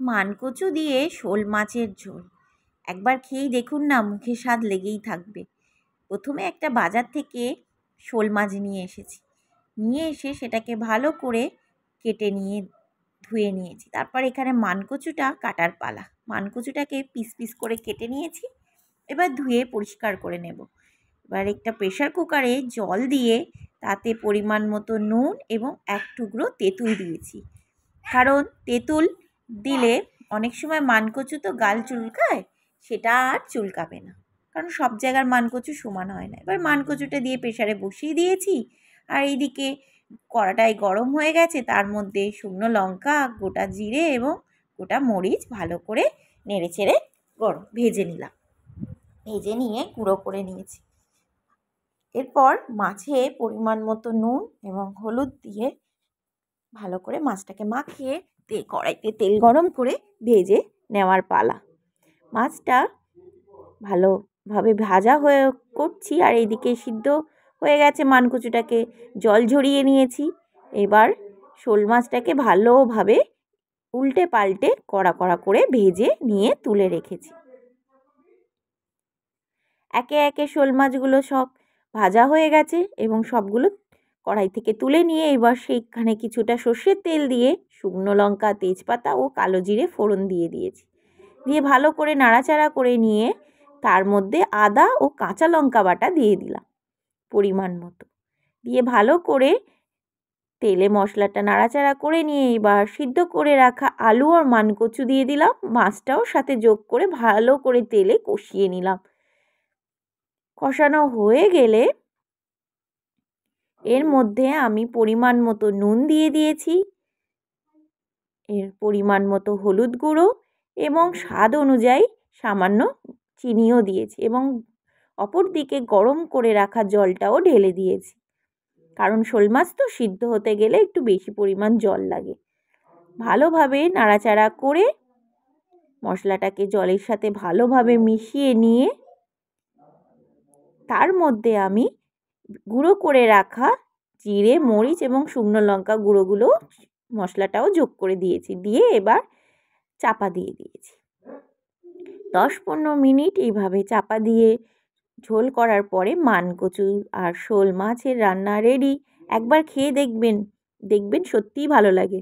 মানকচু দিয়ে শোল মাছের ঝোল একবার খেয়েই দেখুন না, মুখে স্বাদ লেগেই থাকবে। প্রথমে একটা বাজার থেকে শোল মাছ নিয়ে এসেছি, নিয়ে এসে সেটাকে ভালো করে কেটে নিয়ে ধুয়ে নিয়েছি। তারপর এখানে মানকচুটা কাটার পালা। মানকচুটাকে পিস পিস করে কেটে নিয়েছি, এবার ধুয়ে পরিষ্কার করে নেব। এবার একটা প্রেশার কুকারে জল দিয়ে তাতে পরিমাণ মতো নুন এবং এক টুকরো তেঁতুল দিয়েছি। কারণ তেঁতুল দিলে অনেক সময় মানকচু তো গাল চুলকায়, সেটা আর চুলকাবে না, কারণ সব জায়গার মানকচু সমান হয় না। এবার মানকচুটা দিয়ে প্রেশারে বসিয়ে দিয়েছি, আর এইদিকে কড়াটায় গরম হয়ে গেছে, তার মধ্যে শুকনো লঙ্কা, গোটা জিরে এবং গোটা মরিচ ভালো করে নেড়ে চেড়ে ভেজে নিলাম। ভেজে নিয়ে গুঁড়ো করে নিয়েছি। এরপর মাছে পরিমাণ মতো নুন এবং হলুদ দিয়ে ভালো করে মাছটাকে মাখিয়ে কড়াইতে তেল গরম করে ভেজে নেওয়ার পালা। মাছটা ভালোভাবে ভাজা হয়ে করছি, আর এইদিকে সিদ্ধ হয়ে গেছে মানকচুটাকে জল ঝরিয়ে নিয়েছি। এবার শোল মাছটাকে ভালোভাবে উল্টে পাল্টে কড়া কড়া করে ভেজে নিয়ে তুলে রেখেছি। একে একে শোল মাছগুলো সব ভাজা হয়ে গেছে এবং সবগুলো কড়াই থেকে তুলে নিয়ে এবার সেইখানে কিছুটা সর্ষের তেল দিয়ে শুকনো লঙ্কা, তেজপাতা ও কালো জিরে ফোড়ন দিয়ে দিয়েছি। দিয়ে ভালো করে নাড়াচাড়া করে নিয়ে তার মধ্যে আদা ও কাঁচা লঙ্কা বাটা দিয়ে দিলাম পরিমাণ মতো। দিয়ে ভালো করে তেলে মশলাটা নাড়াচাড়া করে নিয়ে এবার সিদ্ধ করে রাখা আলু আর মানকচু দিয়ে দিলাম। মাছটাও সাথে যোগ করে ভালো করে তেলে কষিয়ে নিলাম। কষানো হয়ে গেলে এর মধ্যে আমি পরিমাণ মতো নুন দিয়ে দিয়েছি, এর পরিমাণ মতো হলুদ গুঁড়ো এবং স্বাদ অনুযায়ী সামান্য চিনিও দিয়েছি, এবং অপর দিকে গরম করে রাখা জলটাও ঢেলে দিয়েছি, কারণ শোল মাছ তো সিদ্ধ হতে গেলে একটু বেশি পরিমাণ জল লাগে। ভালোভাবে নাড়াচাড়া করে মশলাটাকে জলের সাথে ভালোভাবে মিশিয়ে নিয়ে তার মধ্যে আমি গুঁড়ো করে রাখা জিরে, মরিচ এবং শুকনো লঙ্কা গুঁড়োগুলো মশলাটাও যোগ করে দিয়েছি। দিয়ে এবার চাপা দিয়ে দিয়েছি। 10-15 মিনিট এইভাবে চাপা দিয়ে ঝোল করার পরে মানকচু আর শোল মাছের রান্না রেডি। একবার খেয়ে দেখবেন, দেখবেন সত্যিই ভালো লাগে।